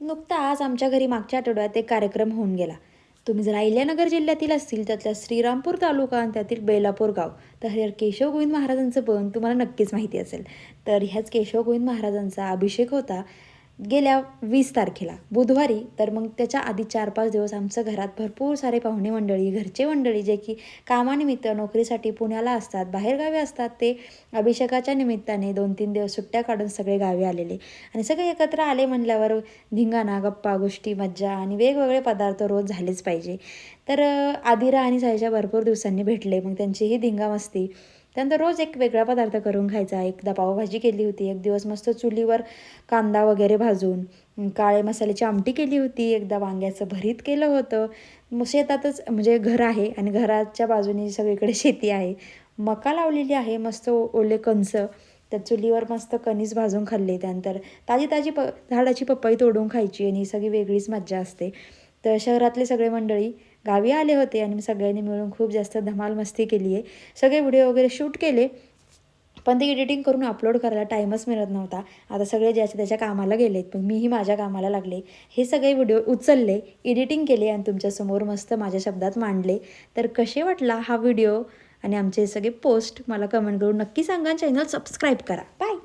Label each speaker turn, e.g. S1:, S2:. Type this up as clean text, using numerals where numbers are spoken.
S1: नुकताच आमच्या घरी मागच्या आठवड्यात एक कार्यक्रम होऊन गेला. तुम्ही जर अहिल्यानगर जिल्ह्यातील असतील त्यातल्या श्रीरामपूर तालुका आणि त्यातील बेलापूर गाव, तर केशव गोविंद महाराजांचं पण तुम्हाला नक्कीच माहिती असेल. तर ह्याच केशव गोविंद महाराजांचा अभिषेक होता गेल्या 20 तारखेला बुधवारी. तर मग त्याच्या आधी 4-5 दिवस आमच्या घरात भरपूर सारे पाहुणे मंडळी, घरचे मंडळी जे की कामानिमित्त नोकरीसाठी पुण्याला असतात, बाहेरगावी असतात, ते अभिषेकाच्या निमित्ताने 2-3 दिवस सुट्ट्या काढून सगळे गावी आलेले. आणि सगळे एकत्र आले म्हणल्यावर धिंगाणा, गप्पा गोष्टी, मज्जा आणि वेगवेगळे पदार्थ रोज झालेच पाहिजे. तर आदिरा आणि सायशा भरपूर दिवसांनी भेटले. मग त्यांचीही धिंगामस्ती. त्यानंतर रोज एक वेगळा पदार्थ करून खायचा. एकदा पावभाजी केली होती, एक दिवस मस्त चुलीवर कांदा वगैरे भाजून काळे मसाल्याची आमटी केली होती, एकदा वांग्याचं भरीत केलं होतं. मग शेतातच म्हणजे घर आहे आणि घराच्या बाजूने सगळीकडे शेती आहे, मका लावलेली आहे, मस्त ओले कणस त्या चुलीवर मस्त कणीस भाजून खाल्ले. त्यानंतर ताजी ताजी झाडाची पपई तोडून खायची आणि ही सगळी वेगळीच मज्जा असते. तर शहरातले सगळे मंडळी गावी आले होते आणि सगळ्यांनी मिळून खूप जास्त धमाल मस्ती केली आहे. सगळे व्हिडिओ वगैरे शूट केले, पण ते एडिटिंग करून अपलोड करायला टाईमच मिळत नव्हता. आता सगळे ज्याच्या त्याच्या कामाला गेलेत, पण मीही माझ्या कामाला लागले. हे सगळे व्हिडिओ उचलले, एडिटिंग केले आणि तुमच्यासमोर मस्त माझ्या शब्दात मांडले. तर कसे वाटला हा व्हिडिओ आणि आमचे सगळे पोस्ट मला कमेंट करून नक्की सांगा. चॅनल सबस्क्राईब करा. बाय.